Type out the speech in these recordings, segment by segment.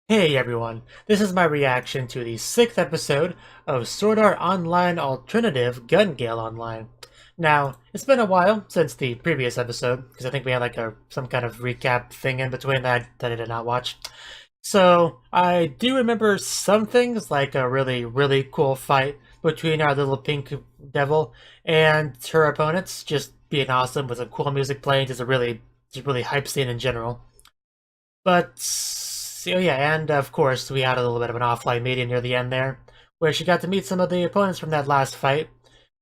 Hey everyone, this is my reaction to the 6th episode of Sword Art Online Alternative Gale Online. Now, it's been a while since the previous episode, because I think we had like some kind of recap thing in between that I did not watch. So, I do remember some things, like a really cool fight between our little pink devil and her opponents, just being awesome with some cool music playing, just really hype scene in general. But so yeah, and of course we had a little bit of an offline meeting near the end there, where she got to meet some of the opponents from that last fight,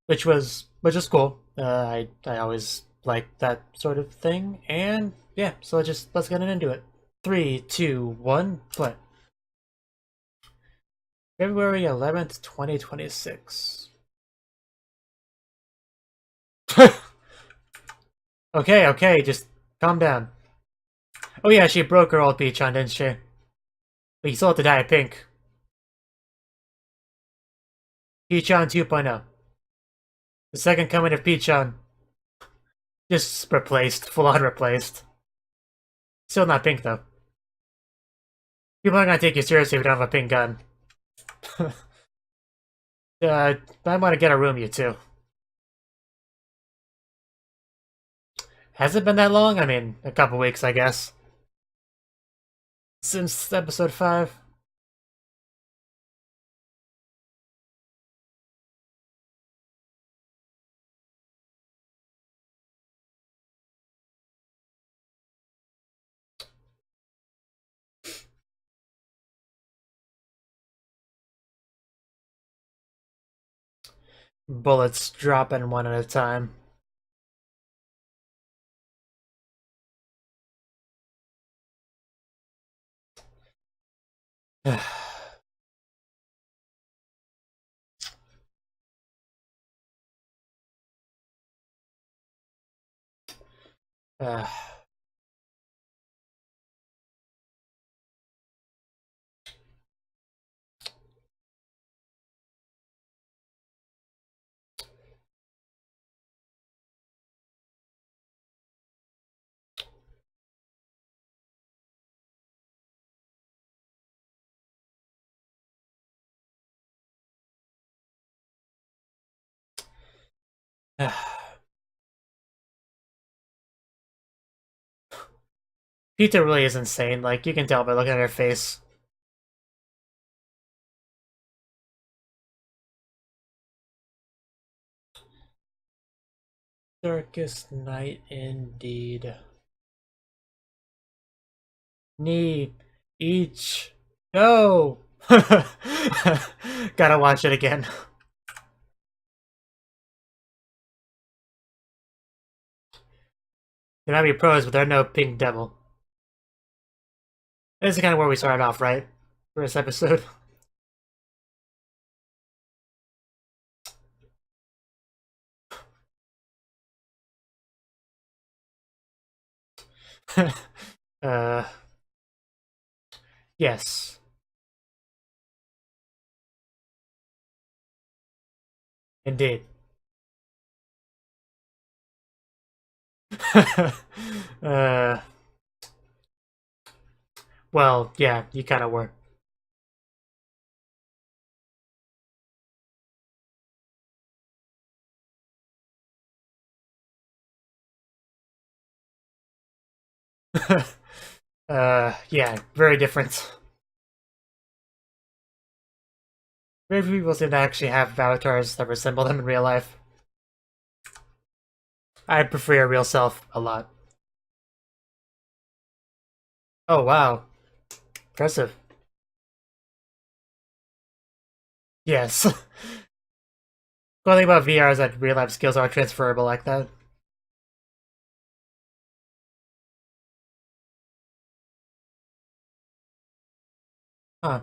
which was cool. I always like that sort of thing, and yeah, so let's get into it. Three, two, one, play. February 11th, 2026. Okay, just calm down. Oh yeah, she broke her old peach on, didn't she? But you still have to die pink. Peach-on 2.0. The second coming of Peach-on. Just replaced. Full on replaced. Still not pink, though. People aren't gonna take you seriously if you don't have a pink gun. I want to get a room, you too. Has it been that long? I mean, a couple weeks, I guess. Since episode 5? Bullets dropping one at a time. uh, Pita really is insane. Like, you can tell by looking at her face. Darkest night indeed. Knee each go. Gotta watch it again. There might be pros, but there are no pink devil. This is kind of where we started off, right? For this episode. uh, yes. Indeed. uh, well, yeah, you kind of were. Yeah, very different. Very few people seem to actually have avatars that resemble them in real life. I prefer your real self a lot. Oh, wow. Impressive. Yes. One thing about VR is that real life skills are transferable like that. Huh.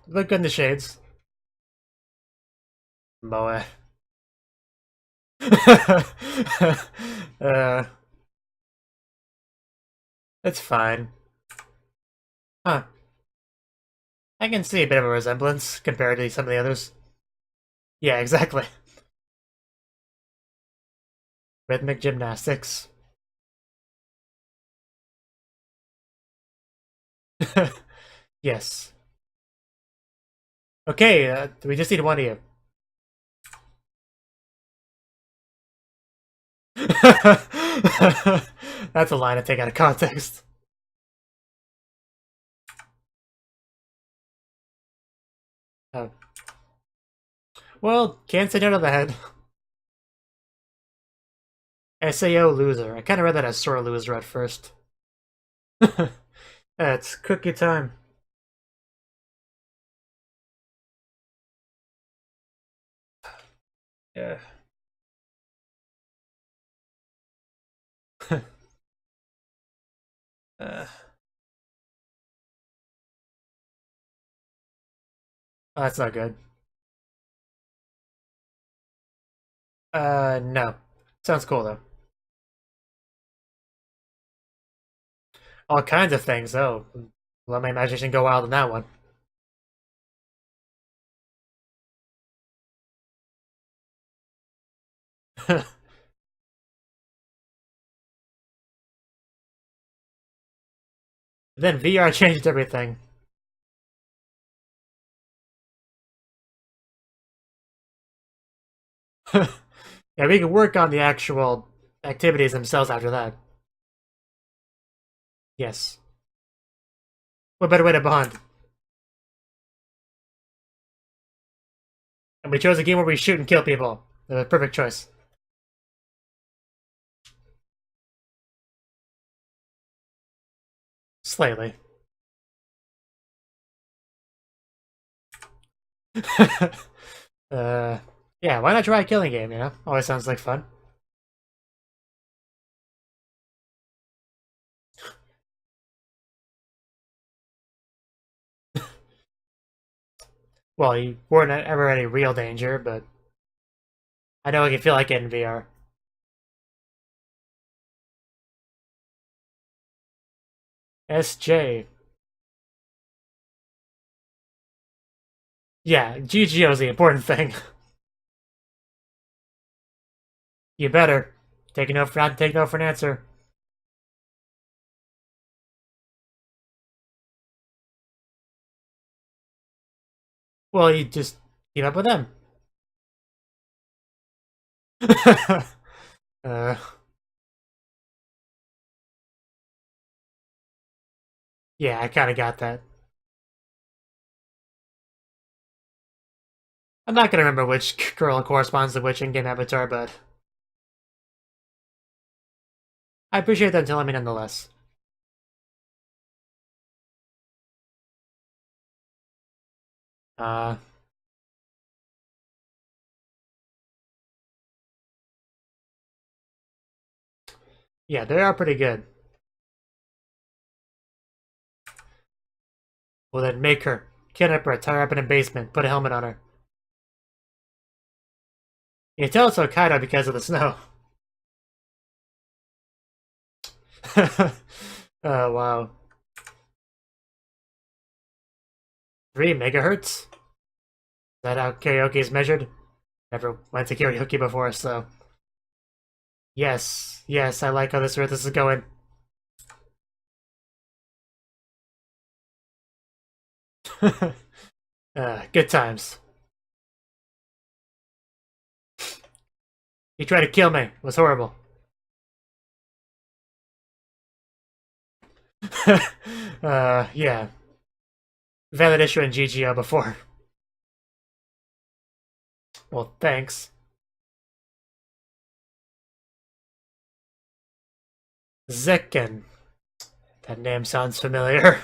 Look good in the shades. Moe. uh, it's fine. Huh. I can see a bit of a resemblance compared to some of the others. Yeah, exactly. Rhythmic gymnastics. Yes. Okay, we just need one of you. That's a line I take out of context. Oh. Well, can't say no to the head. SAO loser. I kind of read that as sore loser at first. It's cookie time. Yeah. uh, oh, that's not good. No. Sounds cool though. All kinds of things. Oh, let my imagination go wild on that one. Then VR changed everything. Yeah, we can work on the actual activities themselves after that. Yes. What better way to bond? And we chose a game where we shoot and kill people. The perfect choice. Slightly. uh, yeah, why not try a killing game, you know? Always sounds like fun. Well, you weren't ever any real danger, but I know it can feel like it in VR. SJ. Yeah, GGO is the important thing. You better. Take no for not take no for an answer. Well, you just keep up with them. uh, yeah, I kind of got that. I'm not gonna remember which girl corresponds to which in-game avatar, but I appreciate them telling me nonetheless. Uh, yeah, they are pretty good. Well, then make her. Kidnap her, tie her up in a basement, put a helmet on her. You can tell it's Hokkaido because of the snow. Oh, wow. 3 megahertz? Is that how karaoke is measured? Never went to karaoke before, so... Yes, yes, I like how this is going. Good times. He tried to kill me. It was horrible. Yeah. Valid issue in GGO before. Well, thanks. Zekken. That name sounds familiar.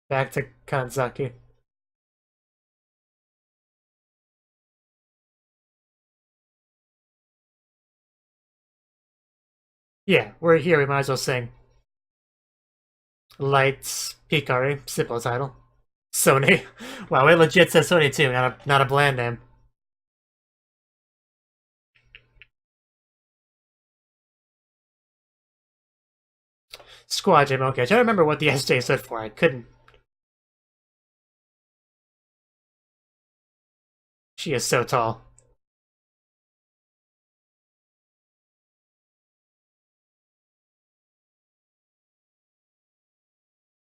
Back to Kanzaki. Yeah, we're here. We might as well sing. Lights Picari. Simple title. Sony. Wow, it legit says Sony too, not a bland name. Squad Jim, okay. I try to remember what the SJ stood for. I couldn't. She is so tall.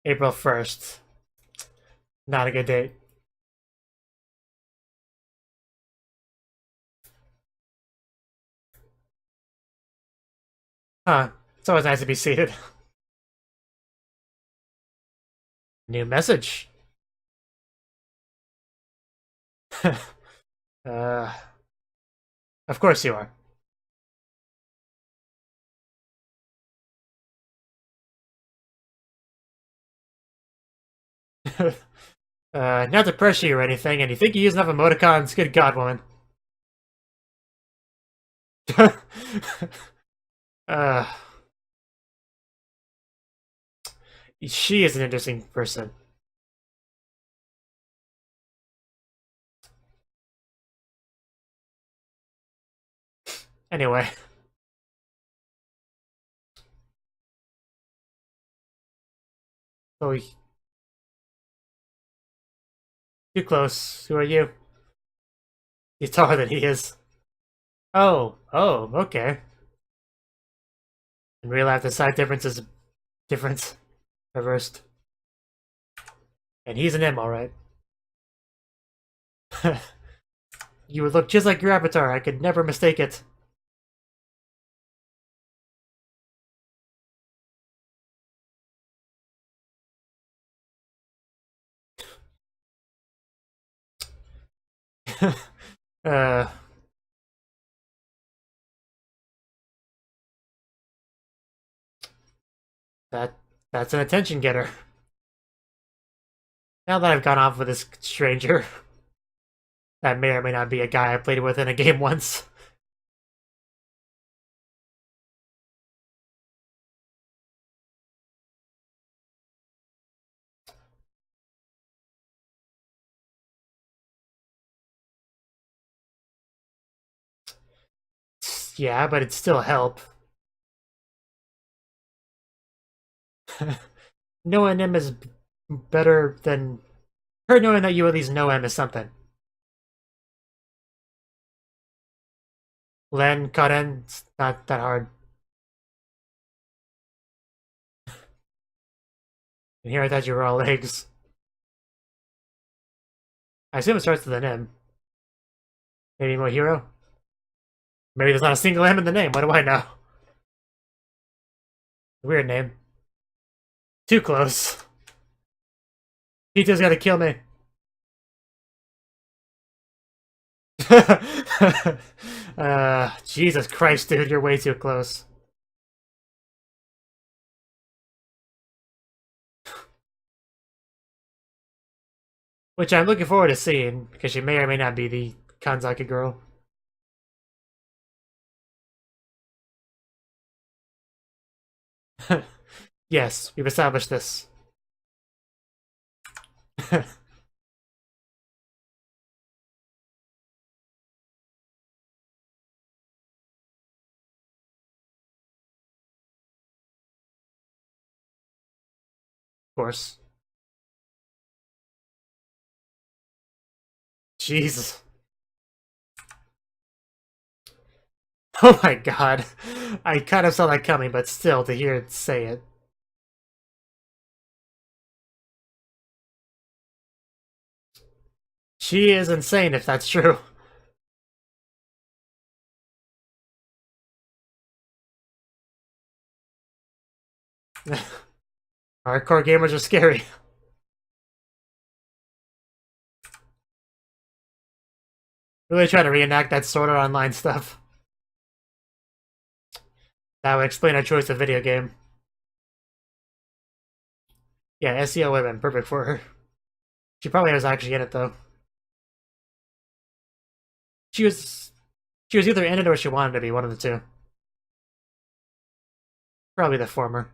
April 1st. Not a good date. Huh. It's always nice to be seated. New message. uh, of course you are. Not to pressure you or anything, and you think you use enough emoticons? Good God, woman. uh, she is an interesting person. Anyway. Oh, too close. Who are you? He's taller than he is. Oh, okay. In real life, the side difference is different. Reversed. And he's an M, alright. You would look just like your avatar. I could never mistake it. uh, that's an attention getter. Now that I've gone off with this stranger, that may or may not be a guy I played with in a game once. Yeah, but it'd still help. Knowing him is better than her knowing that you at least know him is something. Len, Karen, it's not that hard. And here I thought you were all legs. I assume it starts with an M. Maybe Mujirou? Maybe there's not a single M in the name. What do I know? Weird name. Too close. Pizza's gotta kill me. Jesus Christ, dude, you're way too close. Which I'm looking forward to seeing, because she may or may not be the Kanzaki girl. Yes, we've established this. Of course. Jesus. Oh my god. I kind of saw that coming, but still, to hear it say it. She is insane if that's true. Hardcore gamers are scary. Really trying to reenact that Sword Art Online stuff. That would explain our choice of video game. Yeah, SEO would have been perfect for her. She probably was actually in it, though. She was either in it or she wanted to be, one of the two. Probably the former.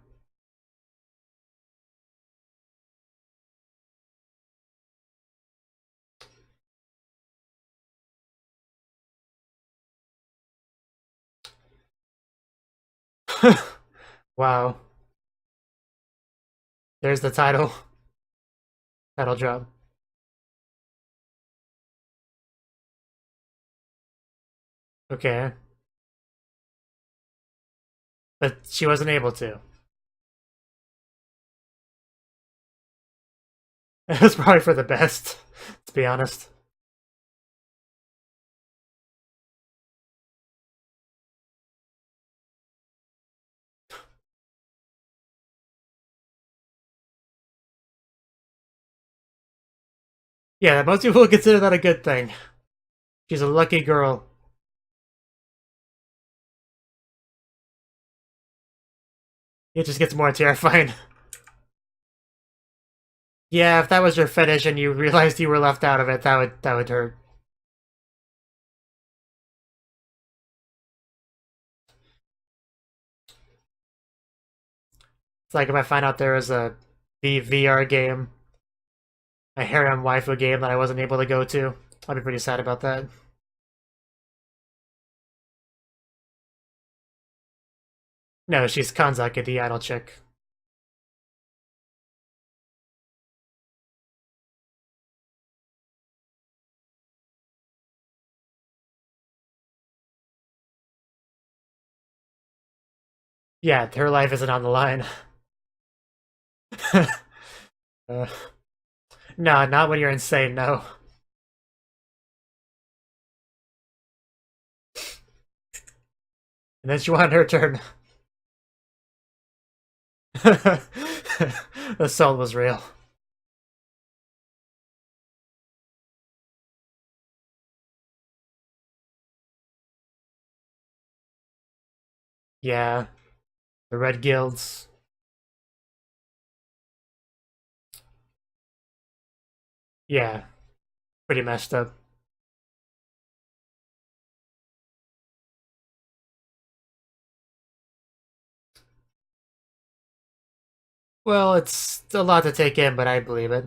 Wow. There's the title. Title drop. Okay. But she wasn't able to. It was probably for the best, to be honest. Yeah, most people would consider that a good thing. She's a lucky girl. It just gets more terrifying. Yeah, if that was your fetish and you realized you were left out of it, that would hurt. It's like if I find out there was a VR game, a harem waifu game that I wasn't able to go to, I'd be pretty sad about that. No, she's Kanzaki, the idol chick. Yeah, her life isn't on the line. uh, no, not when you're insane, no. And then she wanted her turn. The soul was real. Yeah, the red guilds. Yeah, pretty messed up. Well, it's a lot to take in, but I believe it.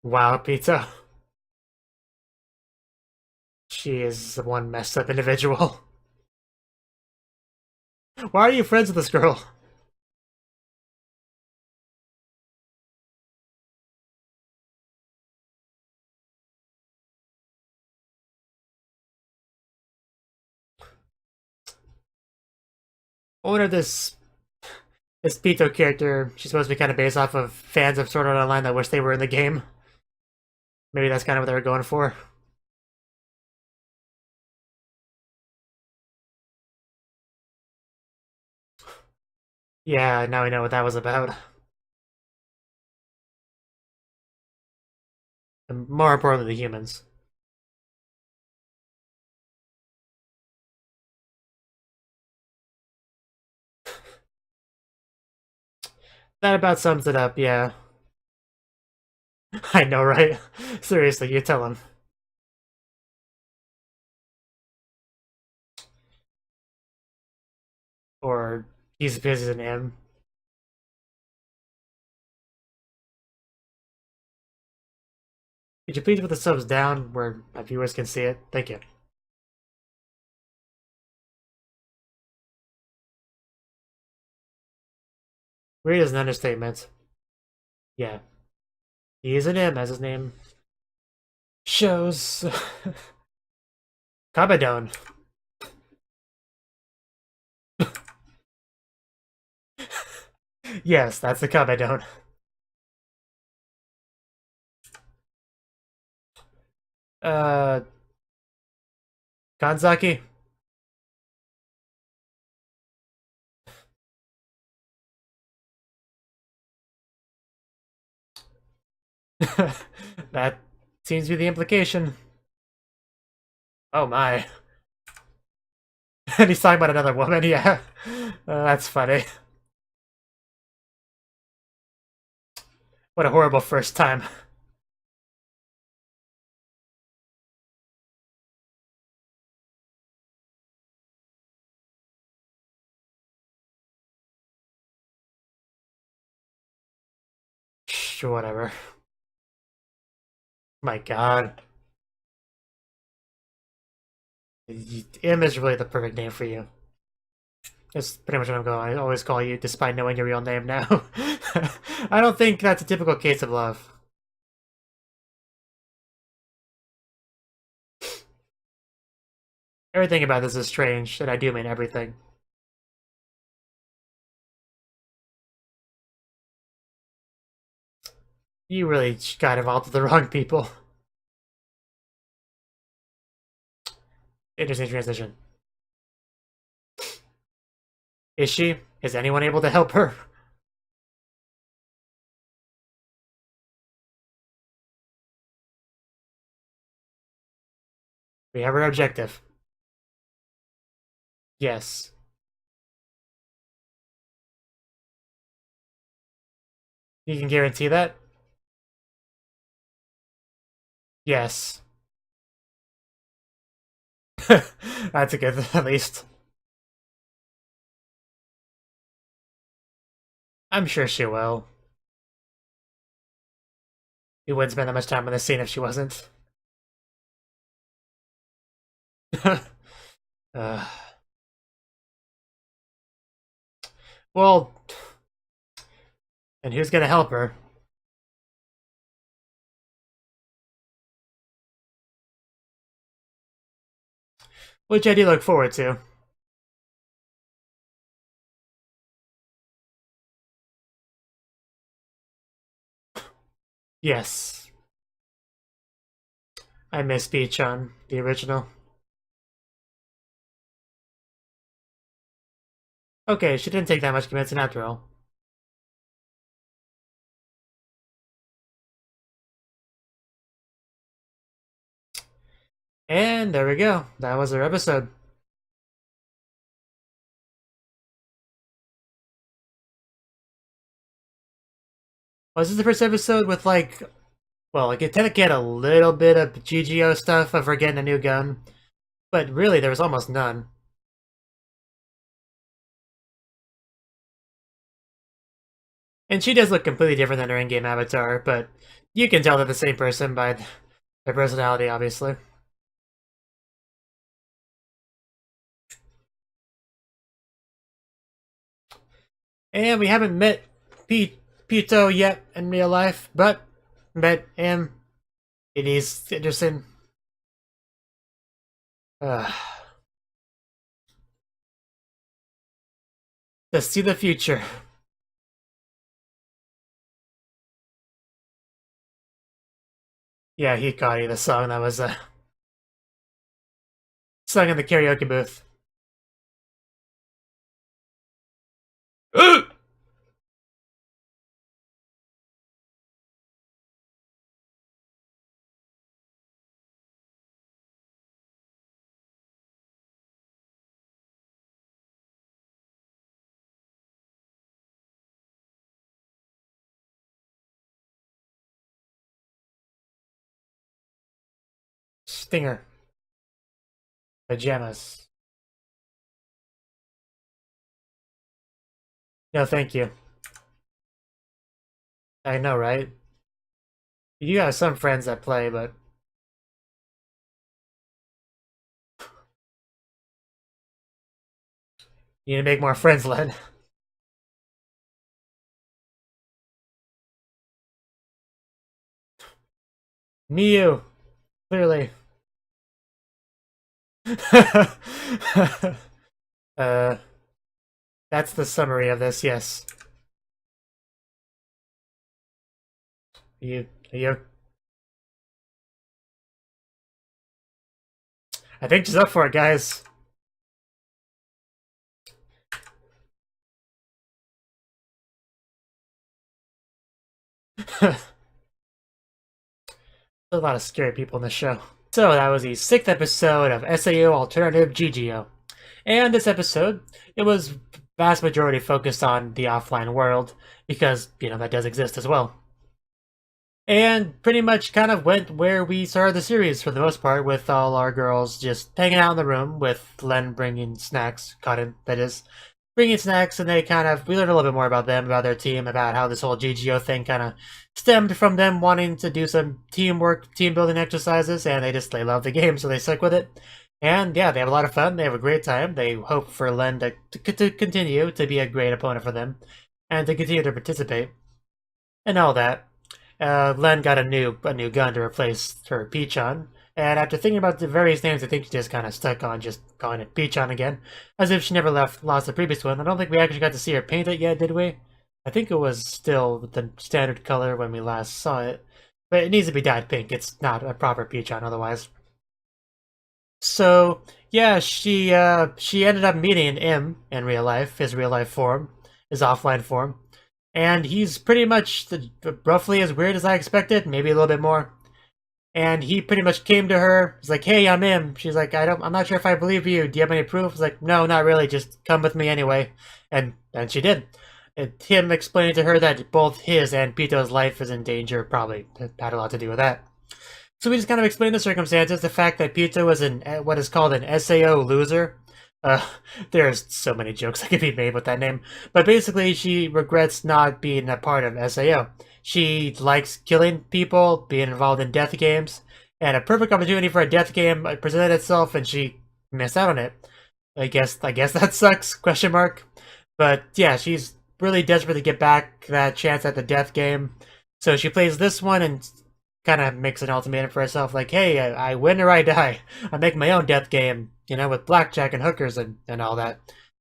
Wow, pizza. She is one messed up individual. Why are you friends with this girl? I wonder this Pito character, she's supposed to be kind of based off of fans of Sword Art Online that wish they were in the game. Maybe that's kind of what they were going for. Yeah, now we know what that was about. And more importantly, the humans. That about sums it up, yeah. I know, right? Seriously, you tell him. Or he's busy than him. Could you please put the subs down where my viewers can see it? Thank you. Weird is an understatement. Yeah. He is an M, as his name shows. Kabadon. Yes, that's the Kabadon. Uh, Kanzaki? That seems to be the implication. Oh my. And he's talking about another woman, yeah. That's funny. What a horrible first time. Sure, whatever. My god. M is really the perfect name for you. That's pretty much what I'm going. I always call you, despite knowing your real name now. I don't think that's a typical case of love. Everything about this is strange, and I do mean everything. You really got involved with the wrong people. Interesting transition. Is she? Is anyone able to help her? We have our objective. Yes. You can guarantee that? Yes. That's a good, at least. I'm sure she will. We wouldn't spend that much time on this scene if she wasn't. uh, well, and who's gonna help her? Which I do look forward to. Yes. I miss Iwachan, the original. Okay, she didn't take that much convincing after all. And there we go. That was our episode. Was this the first episode with, like, well, like, it did get a little bit of GGO stuff of her getting a new gun, but really there was almost none. And she does look completely different than her in-game avatar, but you can tell they're the same person by their personality, obviously. And we haven't met Pito yet in real life, but met him. It is interesting. To see the future. Yeah, Hikari, the song that was sung in the karaoke booth. Stinger. Pajamas. No, thank you. I know, right? You have some friends that play, but you need to make more friends, Len. Miyu, clearly. That's the summary of this, yes. Are you? I think she's up for it, guys. There's a lot of scary people in this show. So that was the 6th episode of SAO Alternative GGO. And this episode, it was vast majority focused on the offline world, because, you know, that does exist as well. And pretty much kind of went where we started the series for the most part, with all our girls just hanging out in the room, with Len bringing snacks, Cotton, that is, bringing snacks, and we learned a little bit more about them, about their team, about how this whole GGO thing kind of stemmed from them wanting to do some teamwork, team building exercises, and they love the game, so they stuck with it. And yeah, they have a lot of fun, they have a great time, they hope for Len to continue to be a great opponent for them, and to continue to participate, and all that. Len got a new gun to replace her Iwachan, And after thinking about the various names, I think she just kind of stuck on just calling it Peachon again, as if she never lost the previous one. I don't think we actually got to see her paint it yet, did we? I think it was still the standard color when we last saw it, but it needs to be dyed pink. It's not a proper Peachon otherwise. So yeah, she ended up meeting him in real life, his real life form, his offline form, and he's pretty much roughly as weird as I expected, maybe a little bit more. And he pretty much came to her. He's like, "Hey, I'm him." She's like, I'm not sure if I believe you. Do you have any proof?" He's like, "No, not really. Just come with me anyway." And she did. Him explaining to her that both his and Pito's life is in danger probably had a lot to do with that. So we just kind of explained the circumstances, the fact that Pito was what is called an SAO loser. There's so many jokes that could be made with that name. But basically, she regrets not being a part of SAO. She likes killing people, being involved in death games, and a perfect opportunity for a death game presented itself, and she missed out on it. I guess that sucks, question mark. But yeah, she's really desperate to get back that chance at the death game. So she plays this one and kind of makes an ultimatum for herself, like, "Hey, I win or I die. I make my own death game, with blackjack and hookers and all that."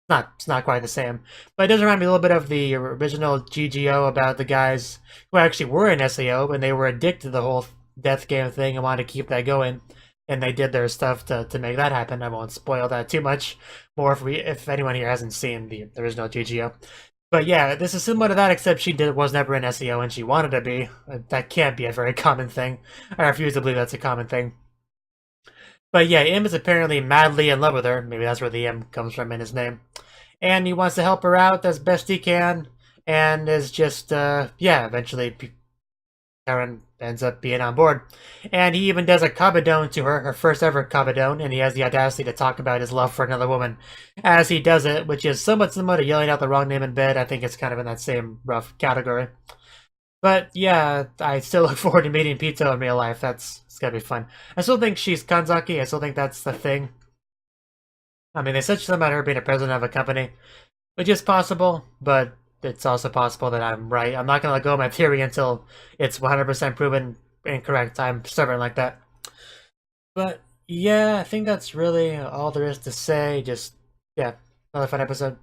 It's not quite the same, but it does remind me a little bit of the original GGO about the guys who actually were in SAO and they were addicted to the whole death game thing and wanted to keep that going, and they did their stuff to make that happen. I won't spoil that too much more if anyone here hasn't seen the original GGO. But yeah, this is similar to that, except she was never in SEO and she wanted to be. That can't be a very common thing. I refuse to believe that's a common thing. But yeah, M is apparently madly in love with her. Maybe that's where the M comes from in his name. And he wants to help her out as best he can. And is just, eventually Karen ends up being on board. And he even does a kabedon to her first ever kabedon, and he has the audacity to talk about his love for another woman as he does it, which is somewhat similar to yelling out the wrong name in bed. I think it's kind of in that same rough category. But yeah, I still look forward to meeting Pito in real life. It's gonna be fun. I still think she's Kanzaki. I still think that's the thing. I mean, they said something about her being a president of a company, which is possible, but it's also possible that I'm right. I'm not gonna let go of my theory until it's 100% proven incorrect. I'm stubborn like that. But yeah, I think that's really all there is to say. Just, yeah, another fun episode.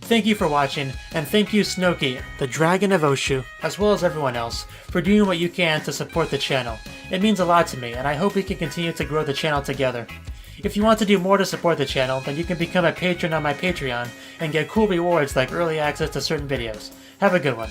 Thank you for watching, and thank you Cnouki, the Dragon of Oshu, as well as everyone else, for doing what you can to support the channel. It means a lot to me, and I hope we can continue to grow the channel together. If you want to do more to support the channel, then you can become a patron on my Patreon and get cool rewards like early access to certain videos. Have a good one.